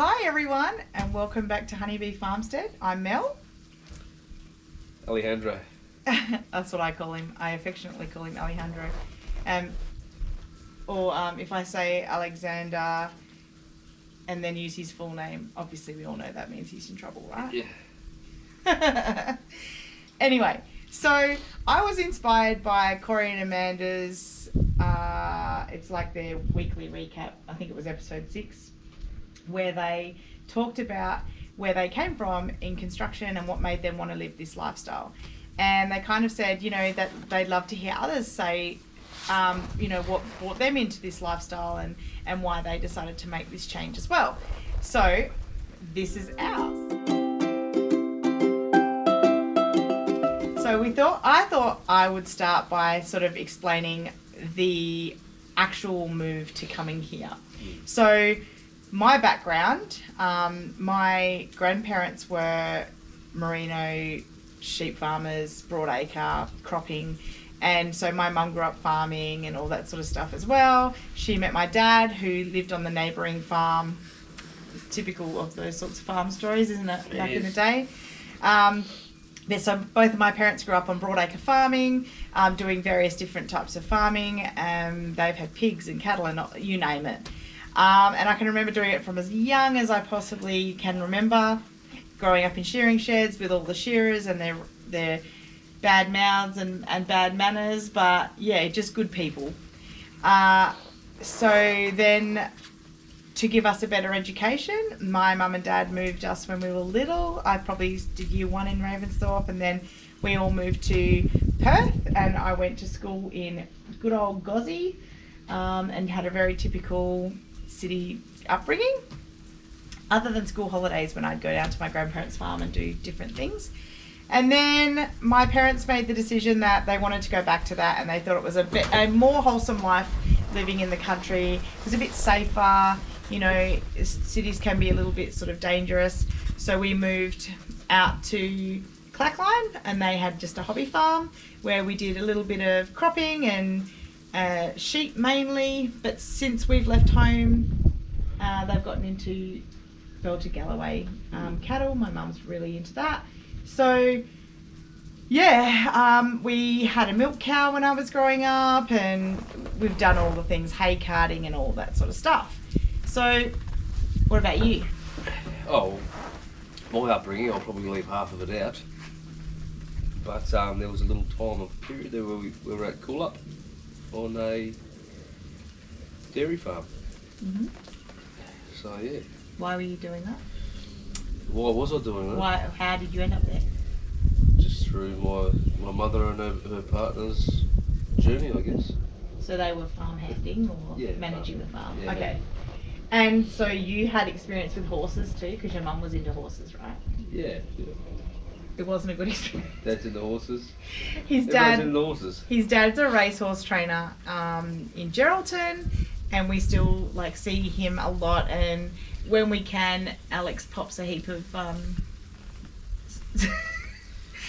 Hi everyone, and welcome back to Honeybee Farmstead. I'm Mel. Alejandro. That's what I call him. I affectionately call him Alejandro. If I say Alexander and then use his full name, obviously we all know that means he's in trouble, right? Yeah. Anyway, so I was inspired by Corey and Amanda's, it's like their weekly recap, I think it was episode 6, where they talked about where they came from in construction and what made them want to live this lifestyle. And they kind of said, that they'd love to hear others say, what brought them into this lifestyle and why they decided to make this change as well. So this is ours. So I thought I would start by sort of explaining the actual move to coming here. So my background, my grandparents were merino sheep farmers, broadacre, cropping, and so my mum grew up farming and all that sort of stuff as well. She met my dad, who lived on the neighbouring farm. It's typical of those sorts of farm stories, isn't it, back in the day? So both of my parents grew up on broadacre farming, doing various different types of farming. They've had pigs and cattle and you name it. And I can remember doing it from as young as I possibly can remember, growing up in shearing sheds with all the shearers and their bad mouths and bad manners, but yeah, just good people. So then, to give us a better education, my mum and dad moved us when we were little. I probably did year 1 in Ravensthorpe, and then we all moved to Perth, and I went to school in good old Gozzy, and had a very typical city upbringing, other than school holidays when I'd go down to my grandparents' farm and do different things. And then my parents made the decision that they wanted to go back to that, and they thought it was a more wholesome life living in the country. It was a bit safer, cities can be a little bit sort of dangerous. So we moved out to Clackline, and they had just a hobby farm where we did a little bit of cropping and sheep mainly, but since we've left home, they've gotten into Belter Galloway cattle. My mum's really into that. So yeah, we had a milk cow when I was growing up, and we've done all the things, hay carting and all that sort of stuff. So what about you? Oh, my upbringing, I'll probably leave half of it out. But there was a little time of period there where we were at Coolup on a dairy farm. Mm-hmm. So yeah. Why were you doing that? Why was I doing that? How did you end up there? Just through my mother and her partner's journey, I guess. So they were farm handing or Yeah, managing the farm? Yeah. Okay. And so you had experience with horses too, because your mum was into horses, right? Yeah. It wasn't a good experience. Dad's into horses. Everyone's into horses. His dad's a racehorse trainer in Geraldton, and we still see him a lot. And when we can, Alex pops a heap of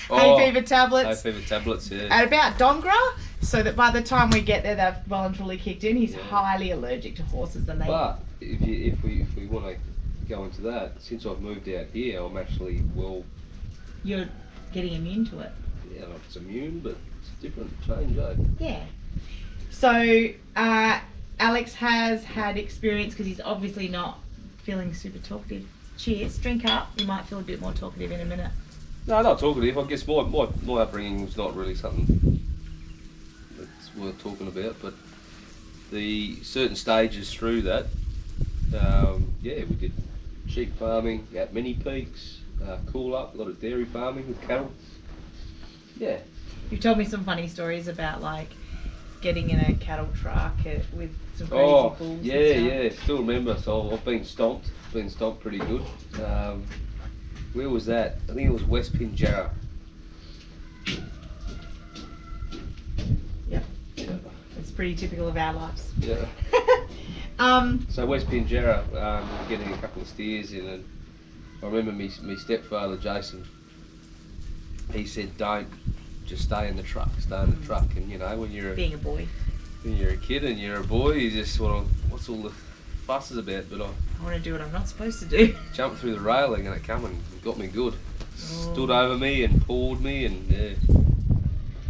hay fever tablets. Hay fever tablets, yeah. At about Dongra, so that by the time we get there, they've well and truly kicked in. He's highly allergic to horses, and But if we want to go into that, since I've moved out here, I'm actually You're getting immune to it. Yeah, like it's immune, but it's a different change, eh? Yeah. So Alex has had experience, because he's obviously not feeling super talkative. Cheers, drink up. You might feel a bit more talkative in a minute. No, not talkative. I guess my upbringing was not really something that's worth talking about, but the certain stages through that, we did sheep farming at many peaks, Coolup, a lot of dairy farming with cattle. Yeah. You've told me some funny stories about getting in a cattle truck with some crazy bulls. Yeah, still remember. So I've been stomped pretty good. Where was that? I think it was West Pinjarra. Yep. Yeah. It's pretty typical of our lives. Yeah. So West Pinjarra, we were getting a couple of steers in, and I remember me stepfather Jason, he said, don't, just stay in the truck. And when you're being a boy, when you're a kid and you're a boy, you just sort of, what's all the fuss is about? But I want to do what I'm not supposed to do. Jumped through the railing and it come and got me good. Oh. Stood over me and pulled me and yeah.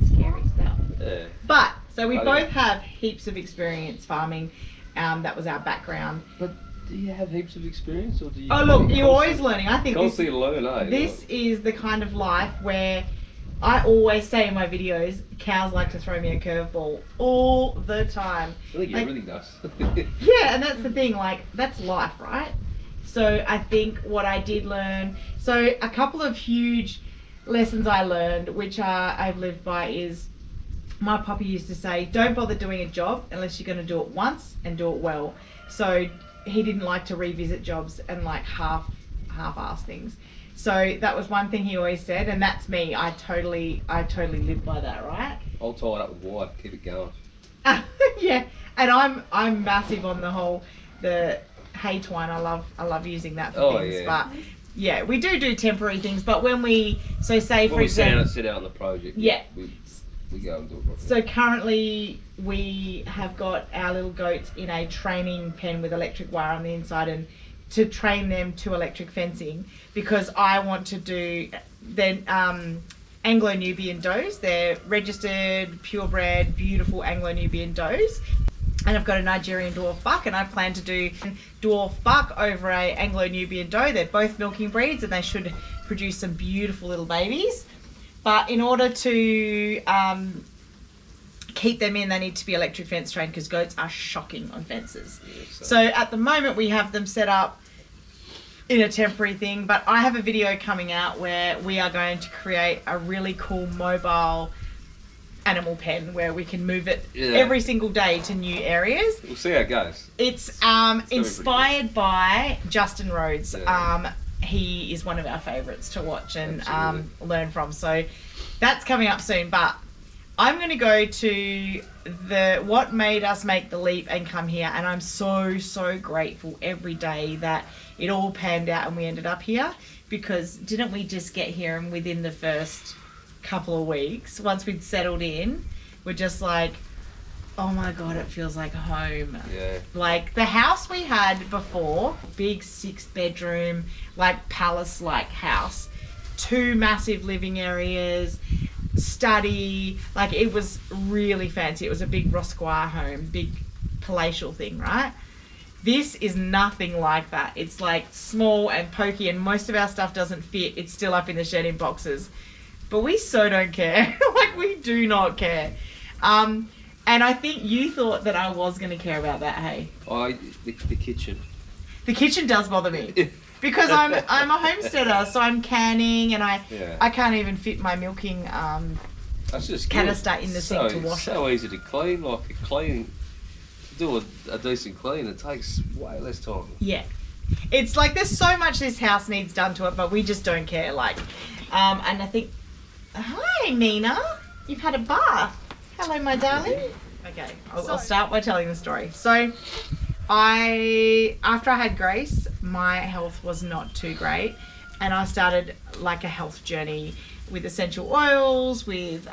Scary stuff. Yeah. But, so we Oh, both yeah. have heaps of experience farming. That was our background. But do you have heaps of experience or do you? Oh look, you're always learning. I think Constantly learn, eh? this is the kind of life where I always say in my videos, cows like to throw me a curveball all the time. I think like- everything does. Yeah, and that's the thing, like, that's life, right? So I think what I did learn, so a couple of huge lessons I learned, which I've lived by, is my poppy used to say, don't bother doing a job unless you're going to do it once and do it well. So he didn't like to revisit jobs and like half-ass things. So that was one thing he always said, and that's me. I totally live by that, right? I'll tie it up with wire, keep it going. Yeah, and I'm massive on the hay twine. I love using that for things. Yeah. But yeah, we do temporary things. But when we say for When we example, sit out on the project, Yeah. we go and do it properly. so currently we have got our little goats in a training pen with electric wire on the inside, and to train them to electric fencing, because I want to do then Anglo-Nubian does. They're registered, purebred, beautiful Anglo-Nubian does. And I've got a Nigerian dwarf buck, and I plan to do dwarf buck over a Anglo-Nubian doe. They're both milking breeds, and they should produce some beautiful little babies. But in order to keep them in, they need to be electric fence trained, because goats are shocking on fences. Yeah, So at the moment we have them set up in a temporary thing, but I have a video coming out where we are going to create a really cool mobile animal pen where we can move it every single day to new areas. We'll see how it goes. It's pretty inspired by Justin Rhodes. Yeah. He is one of our favourites to watch and Absolutely. learn from. So that's coming up soon. But I'm going to go to what made us make the leap and come here, and I'm so grateful every day that it all panned out and we ended up here, because didn't we just get here and within the first couple of weeks, once we'd settled in, we're just like, oh my god, it feels like home. Yeah. Like the house we had before, big 6-bedroom, like palace-like house, 2 massive living areas, study, like it was really fancy. It was a big Rosquire home, big palatial thing, right? This is nothing like that. It's like small and pokey, and most of our stuff doesn't fit. It's still up in the shed in boxes. But we so don't care. Like, we do not care. And I think you thought that I was going to care about that, hey? The kitchen. The kitchen does bother me. Because I'm a homesteader, so I'm canning, and I can't even fit my milking That's just canister good. in the sink to wash so easy to clean. Like do a decent clean. It takes way less time. Yeah. It's like there's so much this house needs done to it, but we just don't care. Like, and I think, hi Nina, you've had a bath. Hello, my darling. Okay, I'll start by telling the story. So, after I had Grace, my health was not too great, and I started like a health journey with essential oils, with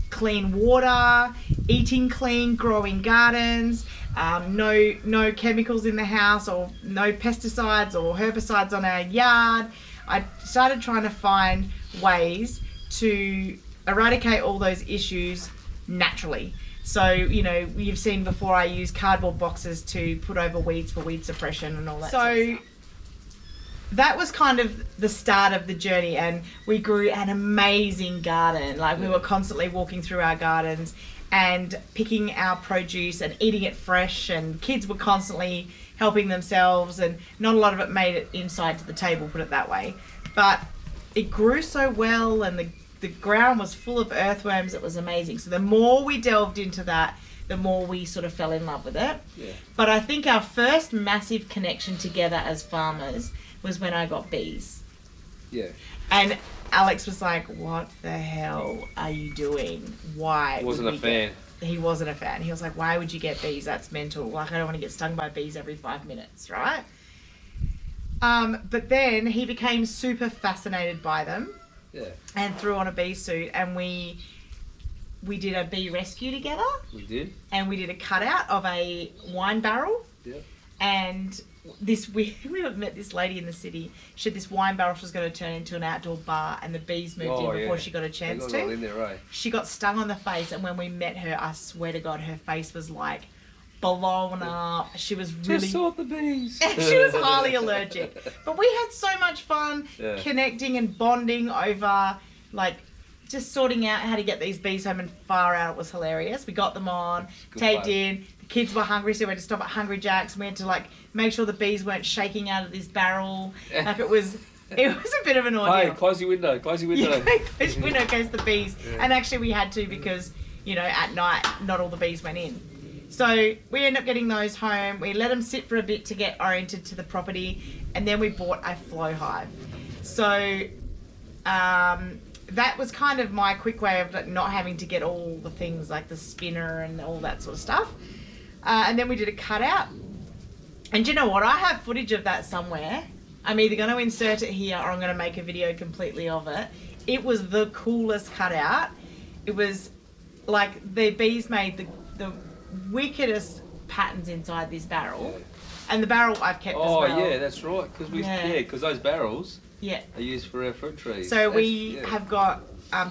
clean water, eating clean, growing gardens, no chemicals in the house, or no pesticides or herbicides on our yard. I started trying to find ways to eradicate all those issues naturally. So, you know, you've seen before I use cardboard boxes to put over weeds for weed suppression and all that sort of stuff. That was kind of the start of the journey, and we grew an amazing garden. Like, we were constantly walking through our gardens and picking our produce and eating it fresh, and kids were constantly helping themselves, and not a lot of it made it inside to the table, put it that way. But it grew so well, and the ground was full of earthworms. It was amazing. So the more we delved into that, the more we sort of fell in love with it. Yeah. But I think our first massive connection together as farmers was when I got bees. Yeah. And Alex was like, what the hell are you doing? Why? He wasn't a fan. He wasn't a fan. He was like, why would you get bees? That's mental. Like, I don't want to get stung by bees every 5 minutes, right? But then he became super fascinated by them. Yeah. And threw on a bee suit, and we did a bee rescue together. We did. And we did a cutout of a wine barrel. Yeah. And we met this lady in the city. She had this wine barrel she was going to turn into an outdoor bar, and the bees moved in before she got a chance to. In there, right? She got stung on the face, and when we met her, I swear to God, her face was like blown up. She was really... Just saw the bees. She was highly allergic. But we had so much fun connecting and bonding over, like, just sorting out how to get these bees home, and far out, it was hilarious. We got them on, taped in. The kids were hungry, so we had to stop at Hungry Jack's, and we had to, like, make sure the bees weren't shaking out of this barrel. Like, it was a bit of an ordeal. Hey, close your window. Yeah, close your window in case the bees. Yeah. And actually we had to, because, you know, at night, not all the bees went in. So we ended up getting those home. We let them sit for a bit to get oriented to the property, and then we bought a flow hive. So that was kind of my quick way of, like, not having to get all the things like the spinner and all that sort of stuff. And then we did a cutout. And do you know what? I have footage of that somewhere. I'm either going to insert it here or I'm going to make a video completely of it. It was the coolest cutout. It was like the bees made the wickedest patterns inside this barrel. Yeah. And the barrel I've kept as well. Oh, yeah, that's right. Because those barrels are used for our fruit trees. So we have got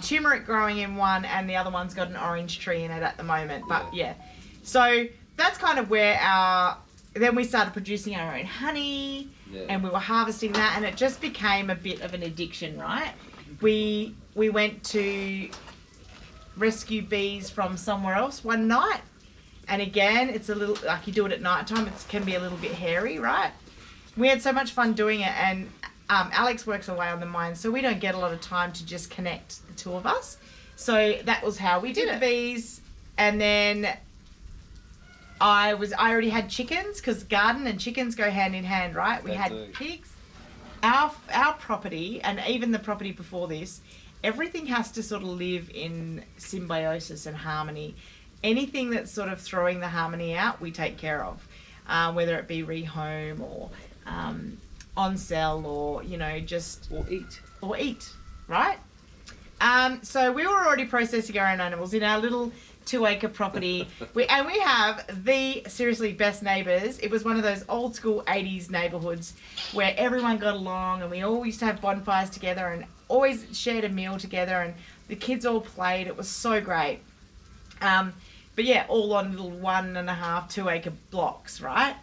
turmeric growing in one, and the other one's got an orange tree in it at the moment. But yeah. So that's kind of where then we started producing our own honey, and we were harvesting that, and it just became a bit of an addiction, right? We went to rescue bees from somewhere else one night, and again, it's a little, like, you do it at night time, it can be a little bit hairy, right? We had so much fun doing it, and Alex works away on the mine, so we don't get a lot of time to just connect the two of us. So that was how we did it. Bees, and then I already had chickens, because garden and chickens go hand in hand, right? We had pigs. Our property, and even the property before this, everything has to sort of live in symbiosis and harmony. Anything that's sort of throwing the harmony out, we take care of, whether it be rehome or on sell, or, you know, just or eat, right? So we were already processing our own animals in our little 2-acre property. We have the seriously best neighbours. It was one of those old school 80s neighbourhoods where everyone got along, and we all used to have bonfires together and always shared a meal together, and the kids all played. It was so great. But yeah, all on little 1.5, 2-acre blocks, right?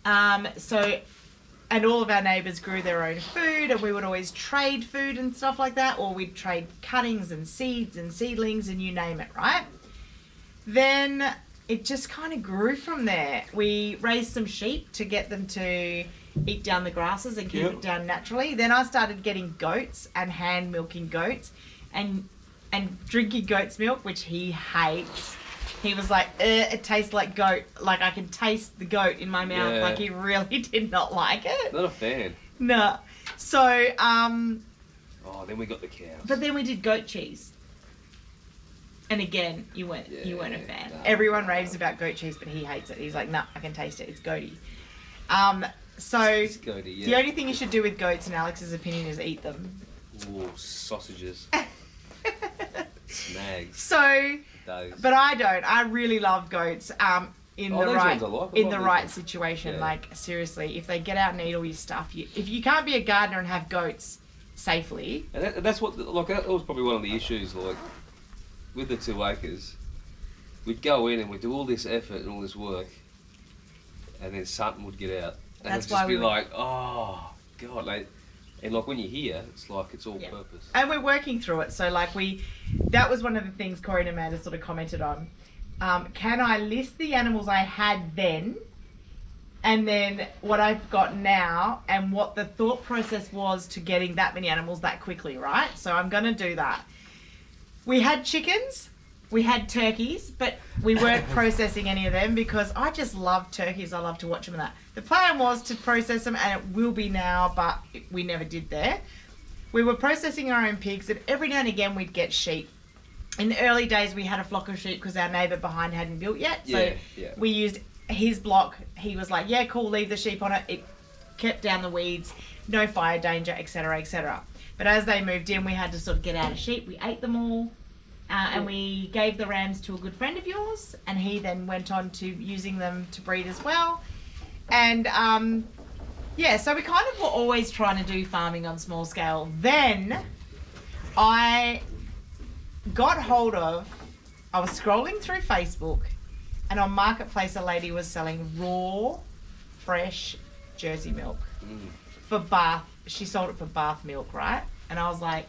And all of our neighbours grew their own food, and we would always trade food and stuff like that, or we'd trade cuttings and seeds and seedlings and you name it, right? Then it just kind of grew from there. We raised some sheep to get them to eat down the grasses and keep it down naturally. Then I started getting goats and hand milking goats and drinking goat's milk, which he hates. He was like, it tastes like goat. Like, I can taste the goat in my mouth. Like, he really did not like it. Not a fan. No. So, then we got the cows. But then we did goat cheese. And again, you weren't a fan. No, Everyone raves about goat cheese, but he hates it. He's like, nah, I can taste it. It's goaty. It's goaty, the only thing you should do with goats, in Alex's opinion, is eat them. Ooh, sausages. Snags. So, but I don't. I really love goats. In the right situation. Yeah. Like, seriously, if they get out and eat all your stuff, if you can't be a gardener and have goats safely. And that's what, like, that was probably one of the issues, like, with the 2 acres. We'd go in and we'd do all this effort and all this work, and then something would get out. And it'd just be like, oh, God, like, and like when you're here, it's like it's all purpose. And we're working through it. So like that was one of the things Corey and Amanda sort of commented on. Can I list the animals I had then, and then what I've got now, and what the thought process was to getting that many animals that quickly, right? So I'm going to do that. We had chickens. We had turkeys, but we weren't processing any of them because I just love turkeys. I love to watch them and that. The plan was to process them, and it will be now, but we never did there. We were processing our own pigs, and every now and again we'd get sheep. In the early days we had a flock of sheep because our neighbour behind hadn't built yet. So we used his block. He was like, yeah, cool, leave the sheep on it. It kept down the weeds, no fire danger, etc., etc. But as they moved in, we had to sort of get out of sheep. We ate them all. And we gave the rams to a good friend of yours, and he then went on to using them to breed as well. And Yeah, so we kind of were always trying to do farming on small scale. Then I got hold of, I was scrolling through Facebook, and on Marketplace a lady was selling raw, fresh Jersey milk for Bath. She sold it for Bath milk, right? And I was like,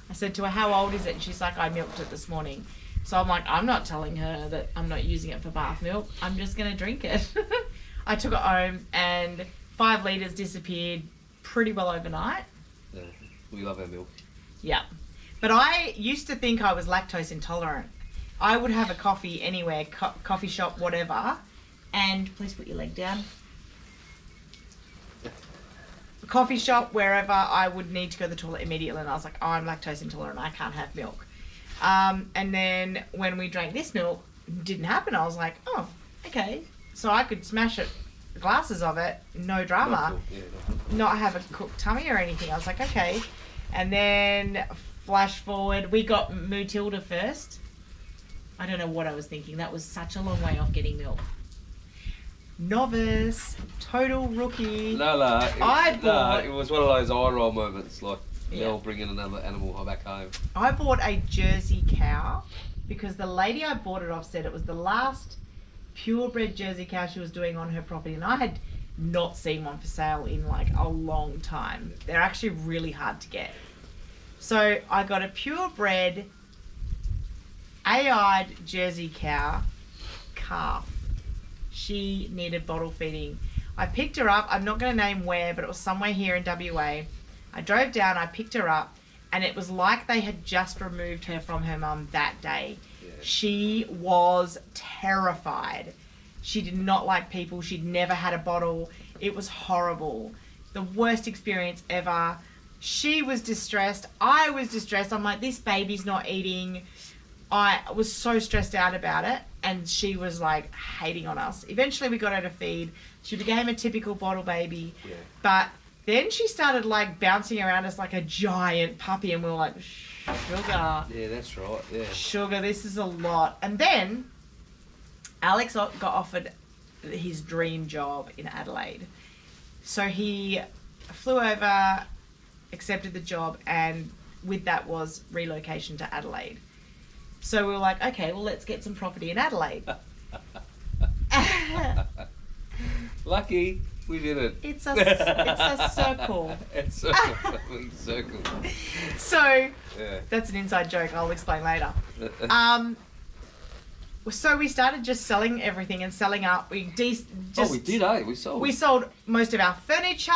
I said to her, how old is it? And she's like, I milked it this morning. So I'm like, I'm not telling her that I'm not using it for bath milk. I'm just going to drink it. I took it home and 5 litres disappeared pretty well overnight. Yeah, we love our milk. Yeah. But I used to think I was lactose intolerant. I would have a coffee anywhere, coffee shop, whatever, and please put your leg down. Coffee shop, wherever, I would need to go to the toilet immediately, and I was like, oh, I'm lactose intolerant, I can't have milk. And then when we drank this milk, it didn't happen. I was like, oh, okay. So I could smash it, glasses of it, no drama, not have a cooked tummy or anything. I was like, okay. And then flash forward, we got Mutilda first. I don't know what I was thinking. That was such a long way off getting milk. Novice, total rookie. No, it was one of those eye roll moments, like they'll bring in another animal back home. I bought a Jersey cow because the lady I bought it off said it was the last purebred Jersey cow she was doing on her property, and I had not seen one for sale in like a long time. They're actually really hard to get. So I got a purebred AI Jersey cow calf. She needed bottle feeding. I picked her up. I'm not going to name where, but it was somewhere here in WA. I drove down, I picked her up, and it was like they had just removed her from her mum that day. Yeah. She was terrified. She did not like people. She'd never had a bottle. It was horrible. The worst experience ever. She was distressed. I was distressed. I'm like, this baby's not eating. I was so stressed out about it, and she was like hating on us. Eventually we got her to feed. She became a typical bottle baby. Yeah. But then she started like bouncing around us like a giant puppy, and we were like, sugar. Yeah, that's right, yeah. Sugar, this is a lot. And then Alex got offered his dream job in Adelaide. So he flew over, accepted the job, and with that was relocation to Adelaide. So we were like, okay, well, let's get some property in Adelaide. Lucky we did it. It's a circle. It's a fucking circle. So that's an inside joke. I'll explain later. So we started just selling everything and selling up. We did, eh? We sold. We sold most of our furniture.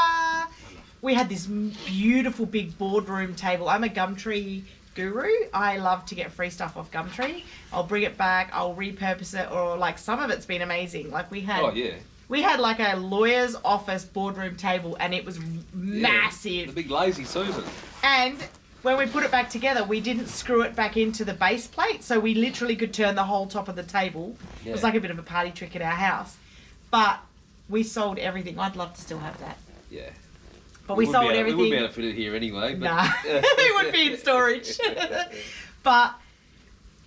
We had this beautiful big boardroom table. I'm a Gumtree guru. I love to get free stuff off Gumtree. I'll bring it back. I'll repurpose it, or like some of it's been amazing. Like we had. Oh yeah. We had like a lawyer's office boardroom table, and it was massive. The big lazy Susan. And when we put it back together, we didn't screw it back into the base plate, so we literally could turn the whole top of the table. Yeah. It was like a bit of a party trick at our house. But we sold everything. I'd love to still have that. Yeah. But we sold everything. We wouldn't be able to fit it here anyway. But nah, it would be in storage. But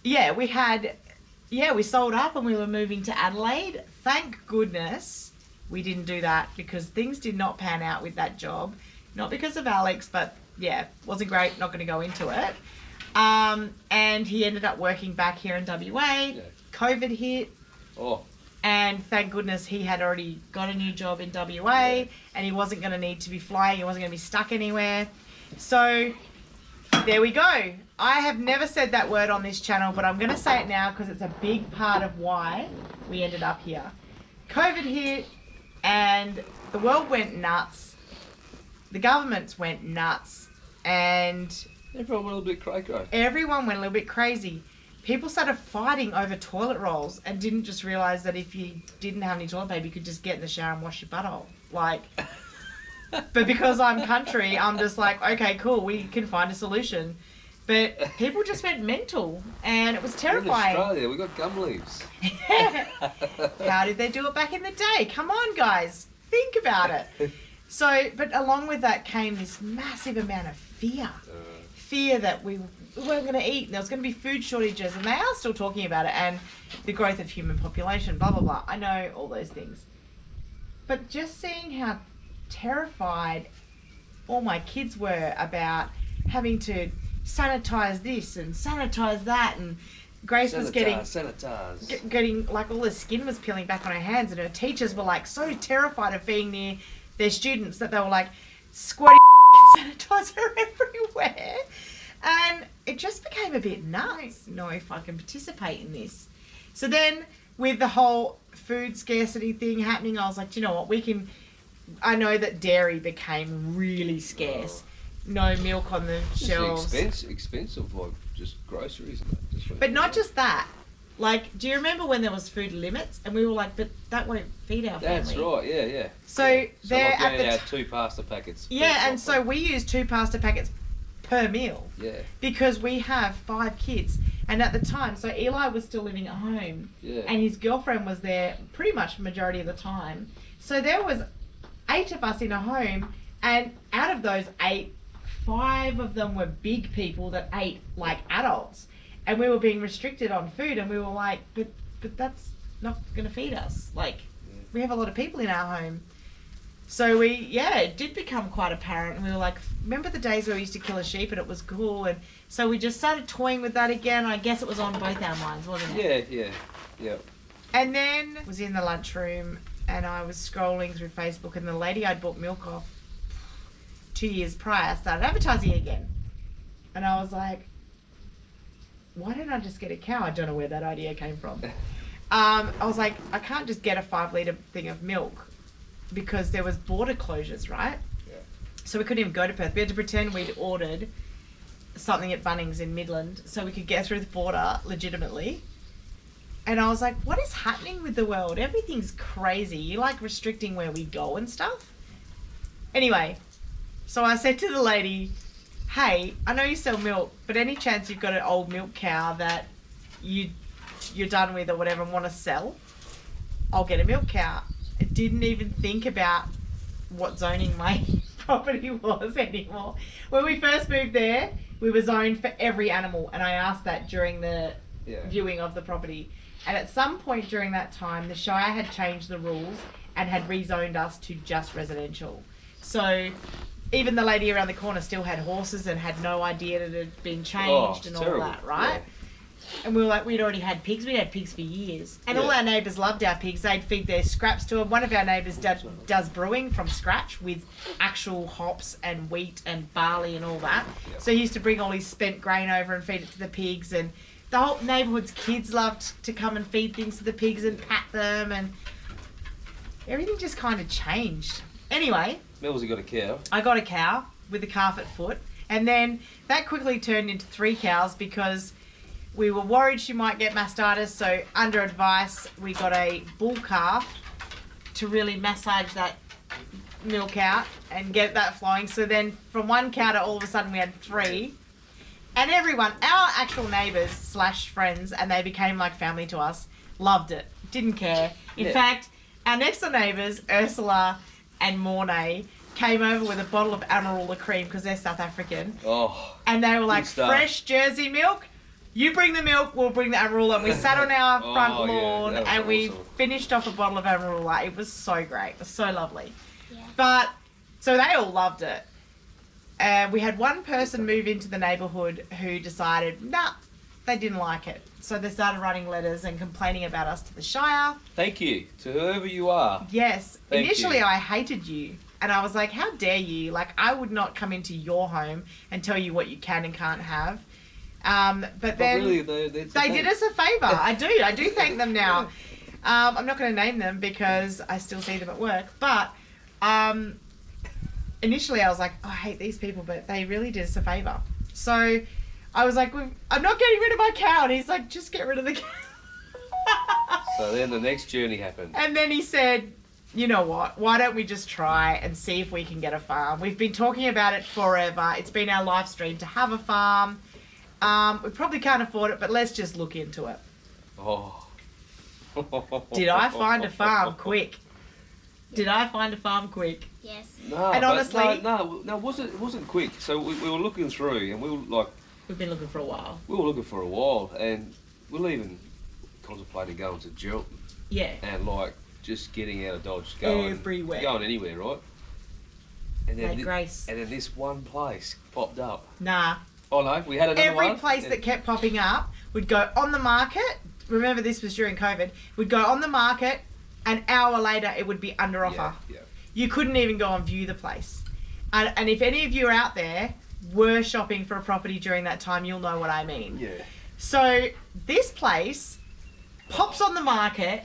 yeah, we sold up and we were moving to Adelaide. Thank goodness we didn't do that, because things did not pan out with that job. Not because of Alex, but yeah, wasn't great. Not going to go into it. And he ended up working back here in WA. Yeah. COVID hit. Oh. And thank goodness he had already got a new job in WA, and he wasn't going to need to be flying. He wasn't going to be stuck anywhere. So there we go. I have never said that word on this channel, but I'm going to say it now because it's a big part of why we ended up here. COVID hit and the world went nuts. The governments went nuts, and everyone went a little bit cray-cray. Everyone went a little bit crazy. People started fighting over toilet rolls and didn't just realise that if you didn't have any toilet paper, you could just get in the shower and wash your butthole. Like, but because I'm country, I'm just like, okay, cool, we can find a solution. But people just went mental, and it was terrifying. In Australia, we got gum leaves. How did they do it back in the day? Come on, guys, think about it. So, but along with that came this massive amount of fear. Fear that we weren't going to eat, and there was going to be food shortages, and they are still talking about it, and the growth of human population, blah, blah, blah. I know all those things. But just seeing how terrified all my kids were about having to sanitize this and sanitize that, and Grace was getting like all the skin was peeling back on her hands, and her teachers were like so terrified of being near their students that they were like squirting sanitizer everywhere, and it just became a bit nuts. No, if I can participate in this. So then with the whole food scarcity thing happening, I was like, do you know what, I know that dairy became really scarce. No milk on the shelves. Expensive, like just groceries and that. But not just that. Like, do you remember when there was food limits? And we were like, but that won't feed our family. That's right, yeah. So they're like at the 2 pasta packets. Yeah, and so we use 2 pasta packets per meal. Yeah. Because we have 5 kids. And at the time, so Eli was still living at home. Yeah. And his girlfriend was there pretty much the majority of the time. So there was 8 of us in a home, and out of those 8, 5 of them were big people that ate like adults, and we were being restricted on food, and we were like, but that's not going to feed us. Like, we have a lot of people in our home. So it did become quite apparent, and we were like, remember the days where we used to kill a sheep and it was cool? And so we just started toying with that again. I guess it was on both our minds, wasn't it? Yeah. And then I was in the lunchroom and I was scrolling through Facebook, and the lady I'd bought milk off 2 years prior started advertising again. And I was like, why don't I just get a cow? I don't know where that idea came from. I was like, I can't just get a 5-litre thing of milk, because there was border closures, right? Yeah. So we couldn't even go to Perth. We had to pretend we'd ordered something at Bunnings in Midland so we could get through the border legitimately. And I was like, what is happening with the world? Everything's crazy. You like restricting where we go and stuff? Anyway, so I said to the lady, hey, I know you sell milk, but any chance you've got an old milk cow that you're done with or whatever and want to sell? I'll get a milk cow. I didn't even think about what zoning my property was anymore. When we first moved there, we were zoned for every animal, and I asked that during the viewing of the property. And at some point during that time, the Shire had changed the rules and had rezoned us to just residential. So even the lady around the corner still had horses and had no idea that it had been changed and all that, right? Yeah. And we were like, we'd already had pigs. We'd had pigs for years. And all our neighbours loved our pigs. They'd feed their scraps to them. One of our neighbours does brewing from scratch with actual hops and wheat and barley and all that. Yep. So he used to bring all his spent grain over and feed it to the pigs. And the whole neighbourhood's kids loved to come and feed things to the pigs and pat them. And everything just kind of changed. Anyway. Millsy got a cow. I got a cow with a calf at foot. And then that quickly turned into 3 cows because we were worried she might get mastitis, so under advice, we got a bull calf to really massage that milk out and get that flowing. So then from 1 cow to all of a sudden we had 3. And everyone, our actual neighbours / friends, and they became like family to us, loved it, didn't care. In fact, our next door neighbours, Ursula and Mornay, came over with a bottle of Amarula cream because they're South African. Oh, and they were like, fresh Jersey milk. You bring the milk, we'll bring the Amarula. And we sat on our front lawn and we finished off a bottle of Amarula. It was so great. It was so lovely. Yeah. But, so they all loved it. We had one person move into the neighbourhood who decided, they didn't like it. So they started writing letters and complaining about us to the Shire. Thank you to whoever you are. Yes. Initially, I hated you. And I was like, how dare you? Like, I would not come into your home and tell you what you can and can't have. But then really, they did us a favour. I do thank them now. I'm not going to name them because I still see them at work. But initially I was like, I hate these people, but they really did us a favour. So I was like, I'm not getting rid of my cow. And he's like, just get rid of the cow. So then the next journey happened. And then he said, you know what, why don't we just try and see if we can get a farm? We've been talking about it forever. It's been our life stream to have a farm. We probably can't afford it, but let's just look into it. Oh. Did I find a farm quick? Yes. No, and honestly, no, it wasn't quick. So we were looking through, and we were like, we've been looking for a while. And we were even contemplating going to Jill. Yeah. And like just getting out of Dodge, going everywhere, going anywhere, right? Late Grace. And then this one place popped up. Nah. Oh no, we had another one. Every place that kept popping up would go on the market. Remember, this was during COVID. Would go on the market. An hour later, it would be under offer. Yeah. You couldn't even go and view the place. And if any of you out there were shopping for a property during that time, you'll know what I mean. Yeah. So this place pops on the market.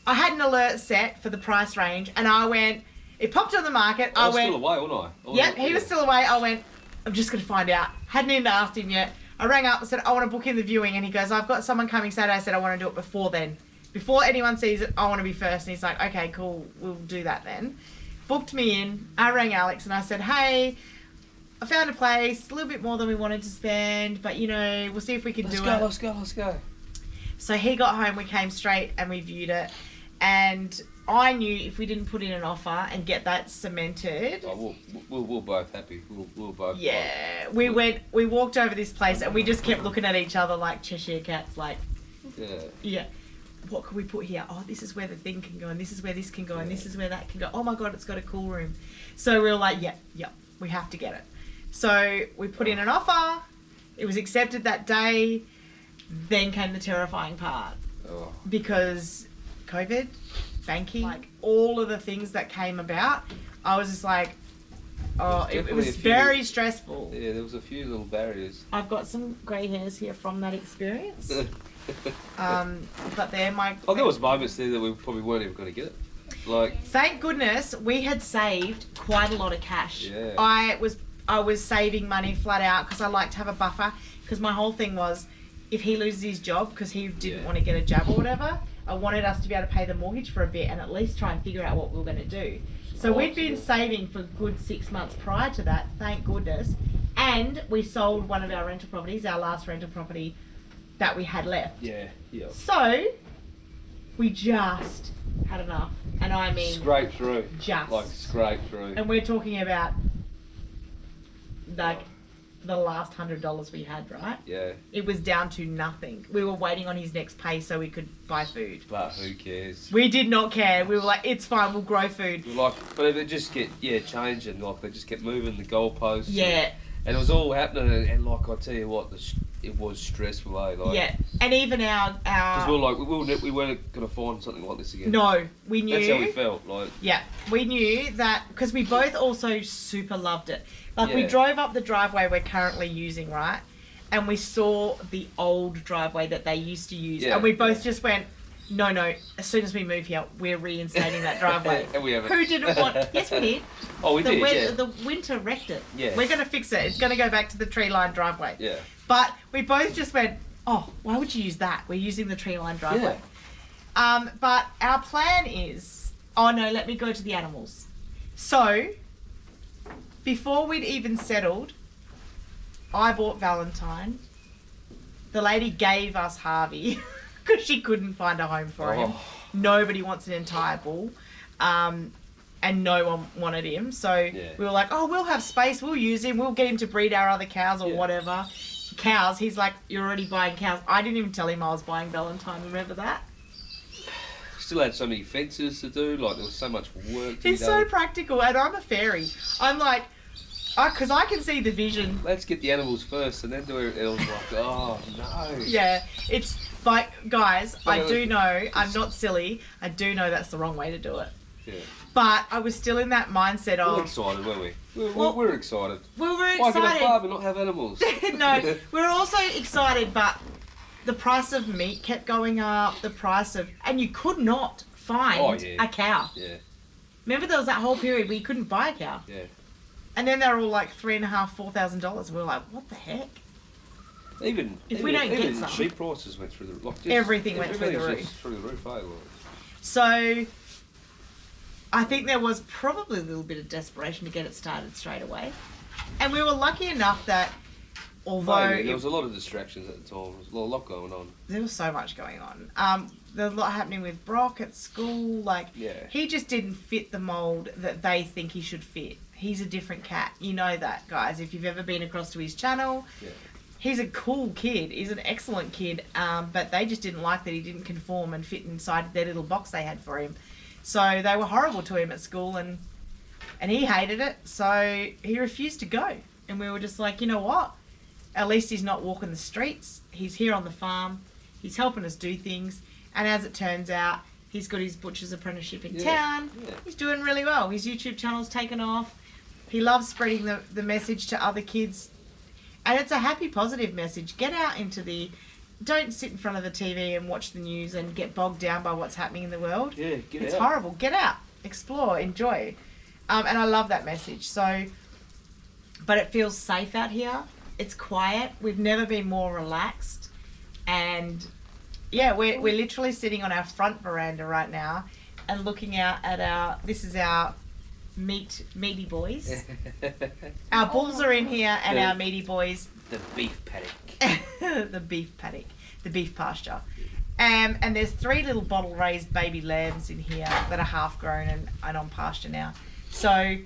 I had an alert set for the price range, and I went. It popped on the market. I was still away, wasn't I? Yep, he was still away. I went. I'm just going to find out. Hadn't even asked him yet. I rang up and said, I want to book in the viewing, and he goes, I've got someone coming Saturday. I said, I want to do it before then. Before anyone sees it, I want to be first. And he's like, okay, cool, we'll do that then. Booked me in. I rang Alex and I said, hey, I found a place, a little bit more than we wanted to spend, but we'll see if we can do it. Let's go. So he got home, we came straight and we viewed it. And I knew if we didn't put in an offer and get that cemented. Oh, we're both happy. We'll both. Yeah, we walked over this place and we just kept looking at each other like Cheshire cats, like. Yeah. What can we put here? Oh, this is where the thing can go, and this is where this can go, and this is where that can go. Oh my God, it's got a cool room. So we were like, yep, we have to get it. So we put in an offer. It was accepted that day. Then came the terrifying part. Oh. Because COVID, banking, like all of the things that came about, I was just like, oh, it was very stressful. Yeah, there was a few little barriers. I've got some grey hairs here from that experience. But there there was moments there that we probably weren't even going to get it. Like, thank goodness we had saved quite a lot of cash. Yeah. I was saving money flat out because I like to have a buffer, because my whole thing was, if he loses his job because he didn't want to get a job or whatever, I wanted us to be able to pay the mortgage for a bit and at least try and figure out what we were going to do. So we'd been saving for a good 6 months prior to that, thank goodness. And we sold one of our rental properties, our last rental property that we had left. Yeah. So we just had enough. And I mean, scrape through. Just. Scrape through. And we're talking about like the last $100 we had, right? Yeah. It was down to nothing. We were waiting on his next pay so we could buy food. But who cares? We did not care. We were like, it's fine, we'll grow food. But if it just get changing, like they just kept moving the goalposts. Yeah. And it was all happening, and like I tell you what, it was stressful, eh? Like, yeah, and even our because we were like we weren't gonna find something like this again. No, we knew. That's how we felt. Like, yeah, we knew that because we both also super loved it. Like we drove up the driveway we're currently using, right, and we saw the old driveway that they used to use, and we both just went, no. As soon as we move here, we're reinstating that driveway. And we haven't. Who didn't want? Yes, we did. Oh, we did. The winter wrecked it. Yeah. We're gonna fix it. It's gonna go back to the tree-lined driveway. Yeah. But we both just went, oh, why would you use that? We're using the tree-lined driveway. Yeah. But our plan is, oh no, let me go to the animals. So, before we'd even settled, I bought Valentine. The lady gave us Harvey because she couldn't find a home for him. Nobody wants an entire bull. And no one wanted him. So we were like, oh, we'll have space. We'll use him. We'll get him to breed our other cows or whatever. Cows. He's like, you're already buying cows. I didn't even tell him I was buying Valentine. Remember that? Still had so many fences to do. Like, there was so much work to be He's so practical. And I'm a fairy. I'm like, because I can see the vision. Let's get the animals first and then do everything else. Like, oh, no. Yeah. It's like, guys, I do know, I'm not silly. I do know that's the wrong way to do it. Yeah. But I was still in that mindset of... We were excited, weren't we? We were excited. We were excited. Why can a farm and not have animals? No, we were also excited, but the price of meat kept going up, the price of... And you could not find a cow. Yeah. Remember there was that whole period where you couldn't buy a cow? Yeah. And then they were all like $3,500, $4,000. We were like, what the heck? Even sheep prices went through the roof. Everything went through the roof. Just through the roof, eh? So... I think there was probably a little bit of desperation to get it started straight away. And we were lucky enough that, although... there was a lot of distractions at the time. There was a lot going on. There was so much going on. There was a lot happening with Brock at school. He just didn't fit the mould that they think he should fit. He's a different cat. You know that, guys. If you've ever been across to his channel, he's a cool kid. He's an excellent kid. But they just didn't like that he didn't conform and fit inside their little box they had for him. So they were horrible to him at school, and And he hated it, so he refused to go. And we were just like, you know what? At least he's not walking the streets. He's here on the farm. He's helping us do things. And as it turns out, he's got his butcher's apprenticeship in town. Yeah. He's doing really well. His YouTube channel's taken off. He loves spreading the message to other kids. And it's a happy, positive message. Get out into the... Don't sit in front of the TV and watch the news and get bogged down by what's happening in the world. Yeah, get out. It's horrible. Get out. Explore. Enjoy. And I love that message. So, but it feels safe out here. It's quiet. We've never been more relaxed. And yeah, we're literally sitting on our front veranda right now and looking out at this is our meaty boys. Our bulls are in here and our meaty boys. The beef paddock. The beef paddock. The beef pasture. And there's 3 little bottle raised baby lambs in here that are half grown and on pasture now. So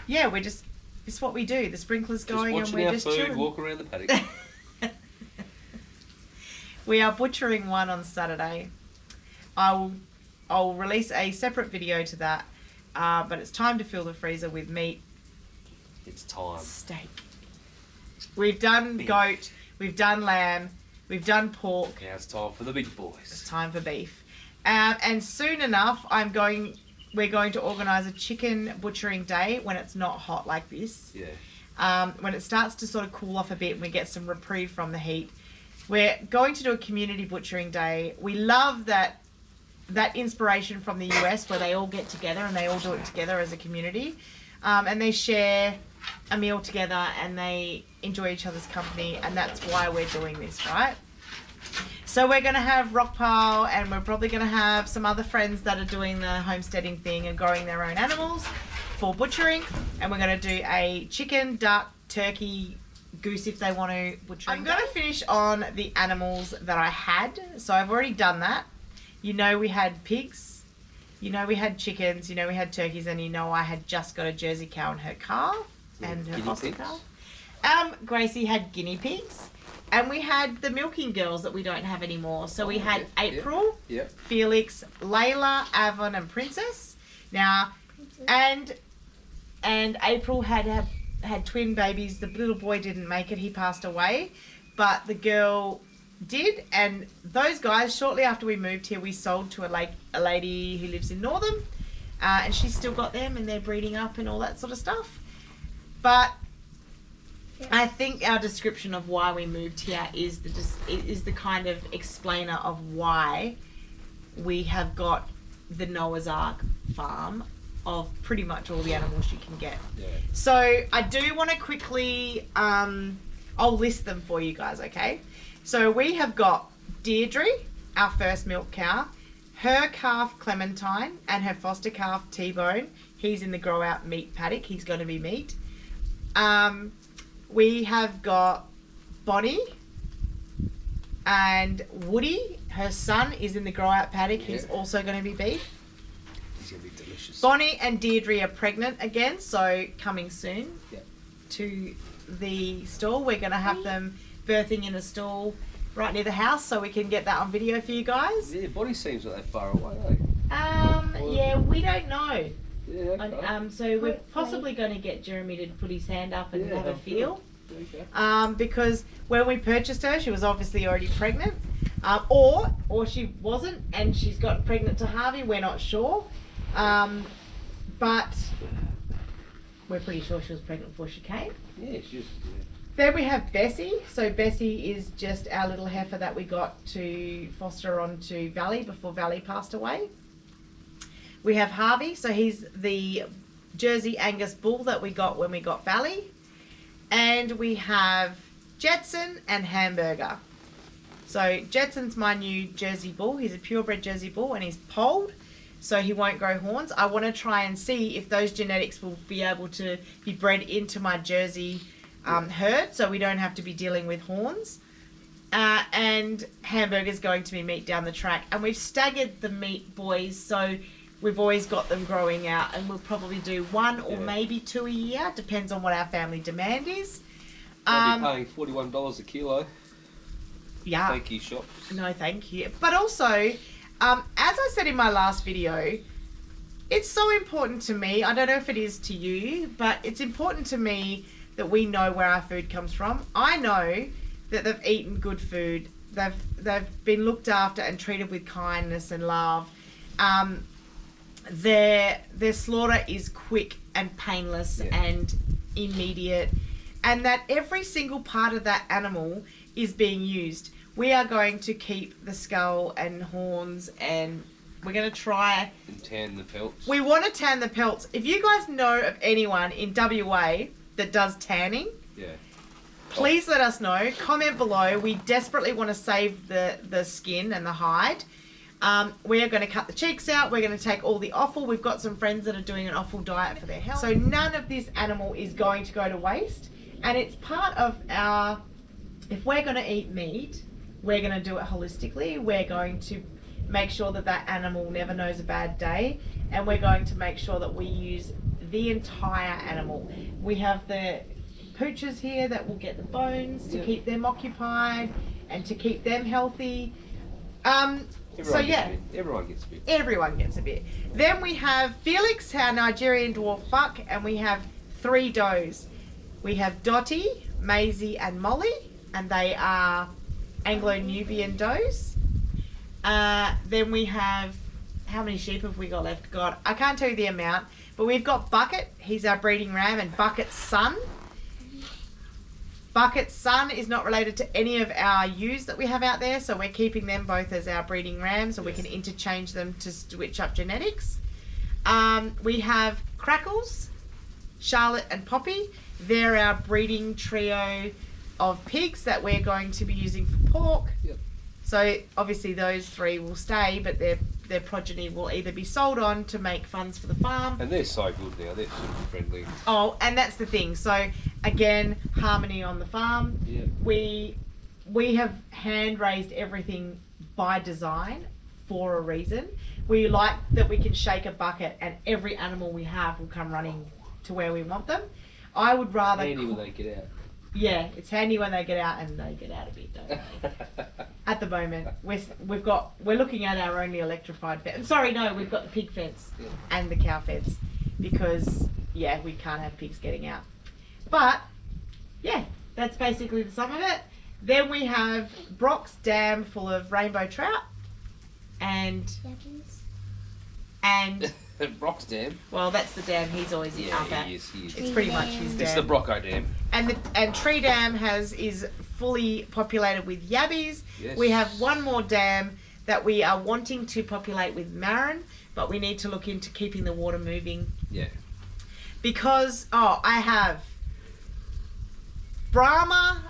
yeah, it's what we do. The sprinkler's going and we're just chilling. Walk around the paddock. We are butchering one on Saturday. I'll release a separate video to that. But it's time to fill the freezer with meat. It's time. Steak. We've done beef. Goat. We've done lamb. We've done pork. Now it's time for the big boys. It's time for beef. And soon enough, we're going to organise a chicken butchering day when it's not hot like this. Yeah. When it starts to sort of cool off a bit and we get some reprieve from the heat. We're going to do a community butchering day. We love that inspiration from the US where they all get together and they all do it together as a community. And they share a meal together and they enjoy each other's company, and that's why we're doing this, right? So we're going to have Rockpile, and we're probably going to have some other friends that are doing the homesteading thing and growing their own animals for butchering. And we're going to do a chicken, duck, turkey, goose if they want to butcher. I'm going to finish on the animals that I had. So I've already done that. You know we had pigs. You know we had chickens. You know we had turkeys. And you know I had just got a Jersey cow and her calf and her foster calf. Gracie had guinea pigs. And we had the milking girls that we don't have anymore. So we had April, Felix, Layla, Avon, and Princess. Now, and April had twin babies. The little boy didn't make it. He passed away. But the girl did. And those guys, shortly after we moved here, we sold to a lady who lives in Northam. And she's still got them and they're breeding up and all that sort of stuff. But I think our description of why we moved here is the kind of explainer of why we have got the Noah's Ark farm of pretty much all the animals you can get. Yeah. So I do want to quickly, I'll list them for you guys, okay? So we have got Deirdre, our first milk cow, her calf Clementine, and her foster calf T-Bone. He's in the grow out meat paddock. He's going to be meat. We have got Bonnie and Woody. Her son is in the grow out paddock. Yeah. He's also going to be beef. He's going to be delicious. Bonnie and Deirdre are pregnant again, so coming soon to the stall. We're going to have them birthing in a stall right near the house so we can get that on video for you guys. Yeah, Bonnie seems like they're far away, eh? Yeah, we don't know. Yeah, okay. So we're possibly going to get Jeremy to put his hand up and have a feel. Okay. Because when we purchased her, she was obviously already pregnant. Or she wasn't and she's got pregnant to Harvey. We're not sure. But we're pretty sure she was pregnant before she came. Yeah, she was. Yeah. Then we have Bessie. So Bessie is just our little heifer that we got to foster onto Valley before Valley passed away. We have Harvey, so he's the Jersey Angus bull that we got when we got Valley. And we have Jetson and Hamburger. So Jetson's my new Jersey bull. He's a purebred Jersey bull and he's polled, so he won't grow horns. I want to try and see if those genetics will be able to be bred into my Jersey herd, so we don't have to be dealing with horns. And Hamburger's going to be meat down the track. And we've staggered the meat boys, so we've always got them growing out, and we'll probably do 1 or maybe 2 a year. Depends on what our family demand is. I'll be paying $41 a kilo. Yeah. Thank you, shops. No, thank you. But also, as I said in my last video, It's so important to me. I don't know if it is to you, but it's important to me that we know where our food comes from. I know that they've eaten good food. They've been looked after and treated with kindness and love. Their slaughter is quick and painless and immediate, and that every single part of that animal is being used. We are going to keep the skull and horns, and we're going to try and tan the pelts. We want to tan the pelts. If you guys know of anyone in WA that does tanning, please let us know. Comment below. We desperately want to save the skin and the hide. We are going to cut the cheeks out. We're going to take all the offal. We've got some friends that are doing an offal diet for their health. So none of this animal is going to go to waste. And it's part of our, if we're going to eat meat, we're going to do it holistically. We're going to make sure that that animal never knows a bad day. And we're going to make sure that we use the entire animal. We have the poochers here that will get the bones to keep them occupied and to keep them healthy. Everyone gets a bit. Everyone gets a bit. Then we have Felix, our Nigerian dwarf buck, and we have 3 does. We have Dottie, Maisie, and Molly, and they are Anglo-Nubian does. Then we have, how many sheep have we got left? God, I can't tell you the amount, but we've got Bucket. He's our breeding ram, and Bucket's son. Bucket's son is not related to any of our ewes that we have out there, so we're keeping them both as our breeding rams, so we can interchange them to switch up genetics. We have Crackles, Charlotte, and Poppy. They're our breeding trio of pigs that we're going to be using for pork. So obviously those 3 will stay, but their progeny will either be sold on to make funds for the farm. And they're so good now. They're super friendly. Oh, and that's the thing. So again, harmony on the farm. We have hand raised everything by design for a reason. We like that we can shake a bucket and every animal we have will come running to where we want them. I would rather... Handy when they get out. Yeah, it's handy when they get out, and they get out a bit, don't they? At the moment, we're looking at our only electrified fence. Sorry, no, we've got the pig fence and the cow fence because we can't have pigs getting out. But that's basically the sum of it. Then we have Brock's dam full of rainbow trout and Brock's dam. Well, that's the dam he's always up at. He is. It's pretty much his dam. It's the Brocco dam. And Tree Dam is fully populated with yabbies. Yes. We have one more dam that we are wanting to populate with marron, but we need to look into keeping the water moving. Yeah. Because I have Brahma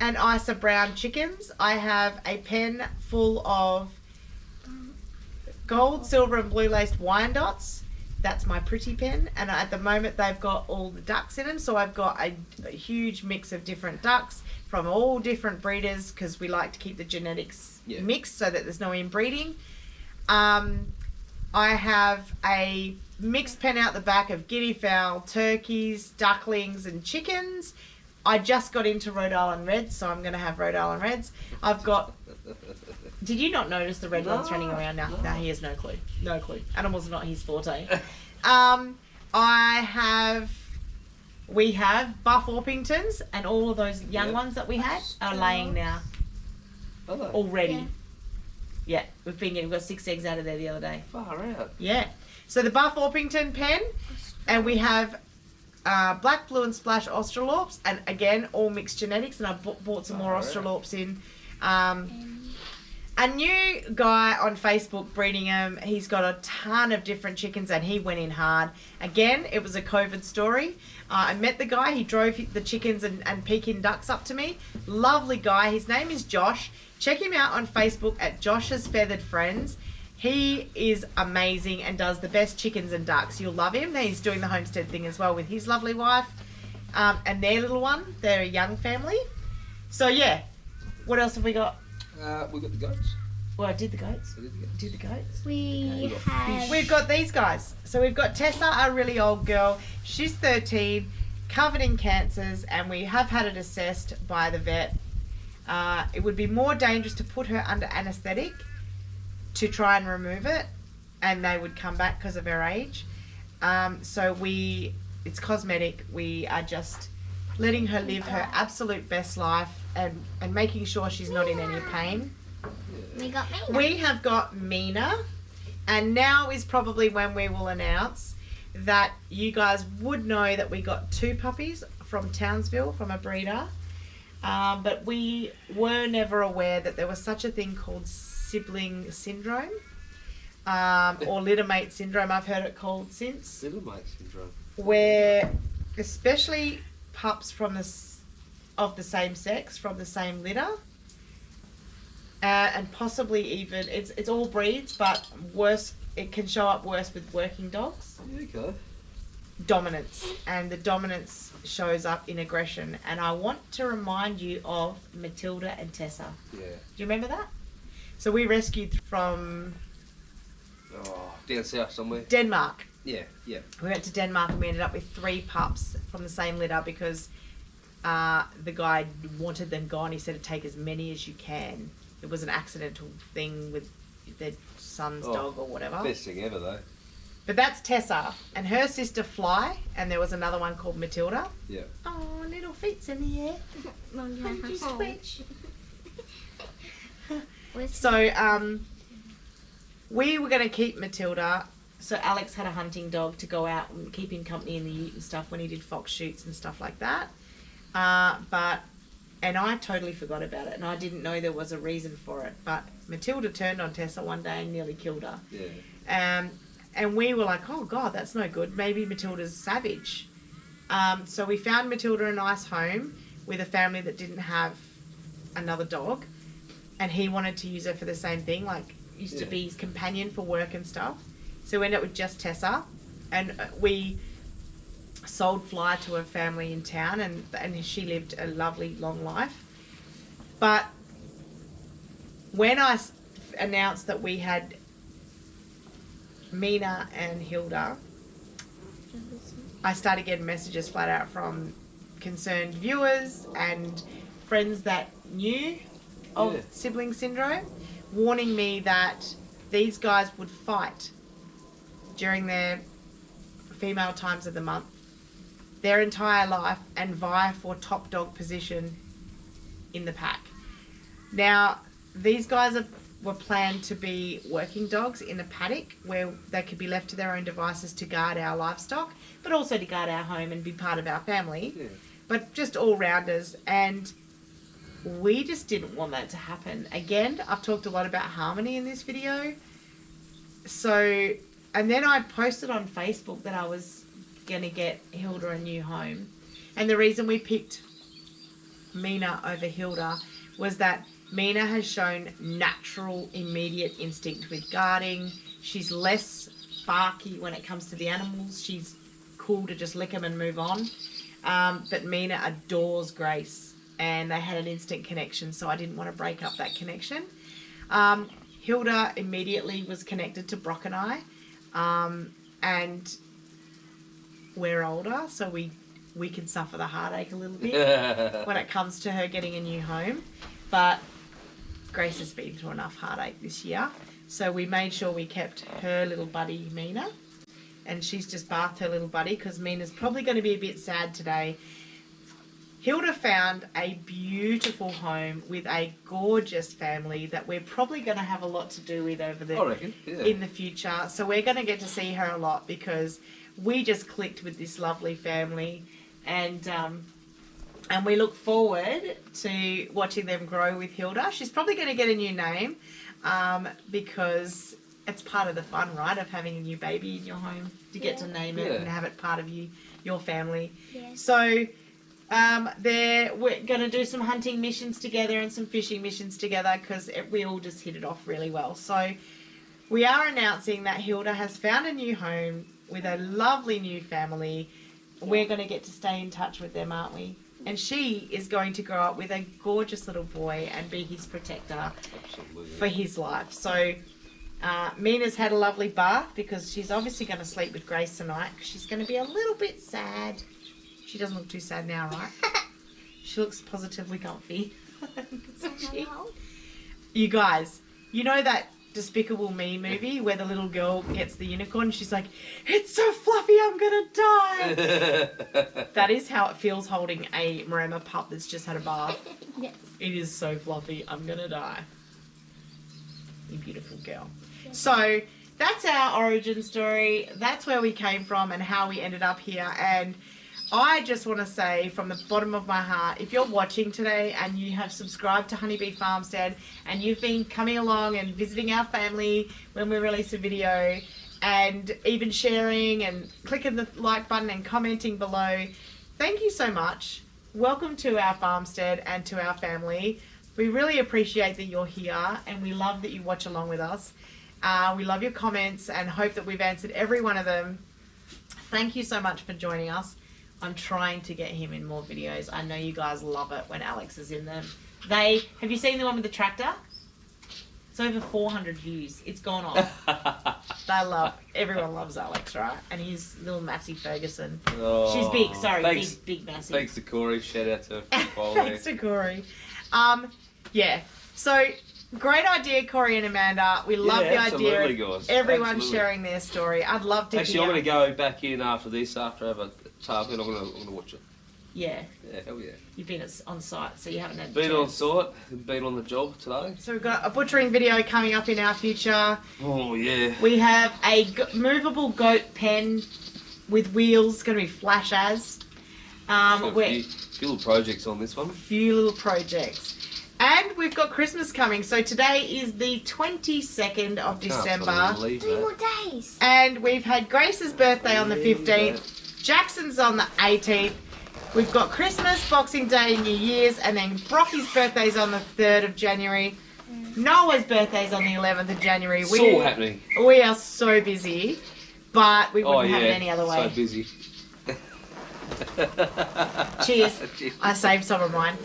and Isa brown chickens. I have a pen full of gold, silver, and blue laced Wyandottes. That's my pretty pen, and at the moment they've got all the ducks in them, so I've got a huge mix of different ducks from all different breeders because we like to keep the genetics mixed so that there's no inbreeding. I have a mixed pen out the back of guinea fowl, turkeys, ducklings, and chickens. I just got into Rhode Island Reds, so I'm going to have Rhode Island Reds. I've got... Did you not notice the red ones running around now? No, he has no clue. No clue. Animals are not his forte. We have Buff Orpingtons, and all of those young ones that we had are laying now. Already. Yeah, we've got 6 eggs out of there the other day. Far out. Yeah. So the Buff Orpington pen, and we have black, blue, and splash Australorps, and again, all mixed genetics, and I bought some more Australorps in. A new guy on Facebook breeding them, he's got a ton of different chickens and he went in hard. Again, it was a COVID story. I met the guy, he drove the chickens and Pekin ducks up to me. Lovely guy, his name is Josh. Check him out on Facebook at Josh's Feathered Friends. He is amazing and does the best chickens and ducks. You'll love him. He's doing the homestead thing as well with his lovely wife and their little one. They're a young family. So yeah, what else have we got? We've got the goats. Well, I did the goats. Did the goats? We've got these guys. So we've got Tessa, a really old girl. She's 13, covered in cancers, and we have had it assessed by the vet. It would be more dangerous to put her under anaesthetic to try and remove it. and they would come back because of her age. So it's cosmetic. We are just letting her live her absolute best life and making sure she's not in any pain. We got Mina. We have got Mina, and now is probably when we will announce that you guys would know that we got 2 puppies from Townsville from a breeder, but we were never aware that there was such a thing called sibling syndrome, or littermate syndrome. I've heard it called since. Littermate syndrome. Where especially pups of the same sex, from the same litter, and possibly even, it's all breeds, but worse, it can show up worse with working dogs. Okay. Dominance, and the dominance shows up in aggression. And I want to remind you of Matilda and Tessa. Yeah. Do you remember that? So we rescued from Down south somewhere. Denmark. Yeah, yeah. We went to Denmark and we ended up with 3 pups from the same litter because the guy wanted them gone. He said to take as many as you can. It was an accidental thing with their son's dog or whatever. Best thing ever though. But that's Tessa and her sister Fly, and there was another one called Matilda. Yeah. Oh, little feet's in the air. Monkey Squitch. Where's So we were going to keep Matilda. So Alex had a hunting dog to go out and keep him company in the ute and stuff when he did fox shoots and stuff like that. And I totally forgot about it, and I didn't know there was a reason for it. But Matilda turned on Tessa one day and nearly killed her. Yeah. And we were like, oh God, that's no good. Maybe Matilda's savage. So we found Matilda a nice home with a family that didn't have another dog, and he wanted to use her for the same thing, like used to be his companion for work and stuff. So we ended up with just Tessa, and we sold Fly to a family in town, and she lived a lovely long life. But when I announced that we had Mina and Hilda, I started getting messages flat out from concerned viewers and friends that knew of sibling syndrome, warning me that these guys would fight during their female times of the month, their entire life, and vie for top dog position in the pack. Now, these guys were planned to be working dogs in a paddock where they could be left to their own devices to guard our livestock, but also to guard our home and be part of our family, but just all-rounders. And we just didn't want that to happen. Again, I've talked a lot about harmony in this video. So, and then I posted on Facebook that I was going to get Hilda a new home. And the reason we picked Mina over Hilda was that Mina has shown natural, immediate instinct with guarding. She's less barky when it comes to the animals. She's cool to just lick them and move on. But Mina adores Grace, and they had an instant connection, so I didn't want to break up that connection. Hilda immediately was connected to Brock and I, and we're older, so we can suffer the heartache a little bit when it comes to her getting a new home. But Grace has been through enough heartache this year, so we made sure we kept her little buddy Mina, and she's just bathed her little buddy because Mina's probably going to be a bit sad today. Hilda found a beautiful home with a gorgeous family that we're probably going to have a lot to do with over in the future. So we're going to get to see her a lot because we just clicked with this lovely family, and we look forward to watching them grow with Hilda. She's probably going to get a new name because it's part of the fun, right, of having a new baby in your home, to get to name it and have it part of your family. Yeah. So we're going to do some hunting missions together and some fishing missions together because we all just hit it off really well. So we are announcing that Hilda has found a new home with a lovely new family. We're going to get to stay in touch with them, aren't we? And she is going to grow up with a gorgeous little boy and be his protector for his life. So Mina's had a lovely bath because she's obviously going to sleep with Grace tonight because she's going to be a little bit sad. She doesn't look too sad now, right? She looks positively comfy. You guys, you know that Despicable Me movie where the little girl gets the unicorn. She's like, it's so fluffy, I'm gonna die. That is how it feels holding a Maremma pup that's just had a bath. Yes. It is so fluffy, I'm gonna die. You beautiful girl. So that's our origin story. That's where we came from and how we ended up here. And I just want to say from the bottom of my heart, if you're watching today and you have subscribed to Honeybee Farmstead and you've been coming along and visiting our family when we release a video and even sharing and clicking the like button and commenting below, thank you so much. Welcome to our farmstead and to our family. We really appreciate that you're here and we love that you watch along with us. We love your comments and hope that we've answered every one of them. Thank you so much for joining us. I'm trying to get him in more videos. I know you guys love it when Alex is in them. Have you seen the one with the tractor? It's over 400 views. It's gone off. Everyone loves Alex, right? And his little Massey Ferguson. Oh, She's big, sorry, thanks, big Massey. Thanks to Corey. Shout out to Paul. Thanks to Corey. Yeah. So great idea, Corey and Amanda. We love the idea of guys. everyone sharing their story. I'd love to Actually, hear. I'm going to go back in after this, after I have a target. I'm going to watch it. Yeah. Yeah, hell yeah. You've been on site, so you haven't had Been the on chance. site, been on the job today. So we've got a butchering video coming up in our future. Oh, yeah. We have a movable goat pen with wheels. It's going to be flash as. A few little projects on this one. Few little projects. And we've got Christmas coming. So today is the 22nd of December. 3 more days. And we've had Grace's birthday on the 15th. Jackson's on the 18th. We've got Christmas, Boxing Day, New Year's, and then Brocky's birthday's on the 3rd of January. Noah's birthday's on the 11th of January. It's all happening. We are so busy, but we wouldn't have it any other way. So busy. Cheers. I saved some of mine.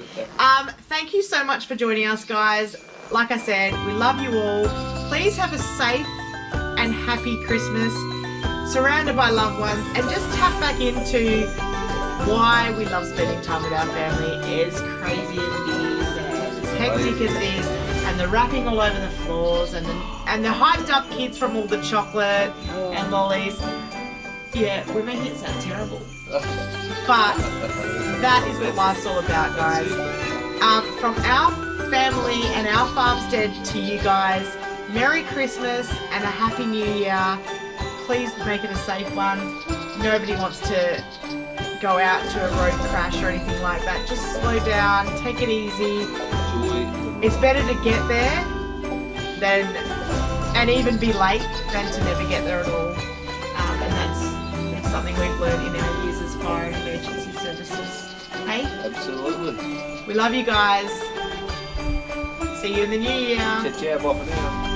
Thank you so much for joining us, guys. Like I said, we love you all. Please have a safe and happy Christmas, surrounded by loved ones, and just tap back into why we love spending time with our family. As crazy as it is, and as hectic as it is, and the wrapping all over the floors, and the hyped up kids from all the chocolate and lollies. Yeah, we're making it sound terrible. But that is what life's all about, guys. From our family and our farmstead to you guys, Merry Christmas and a Happy New Year. Please make it a safe one. Nobody wants to go out to a road crash or anything like that. Just slow down, take it easy. It's better to get there and even be late than to never get there at all. And that's something we've learned in our years as fire and emergency services. Hey? Absolutely. We love you guys. See you in the new year. Ciao, ciao, bye for now.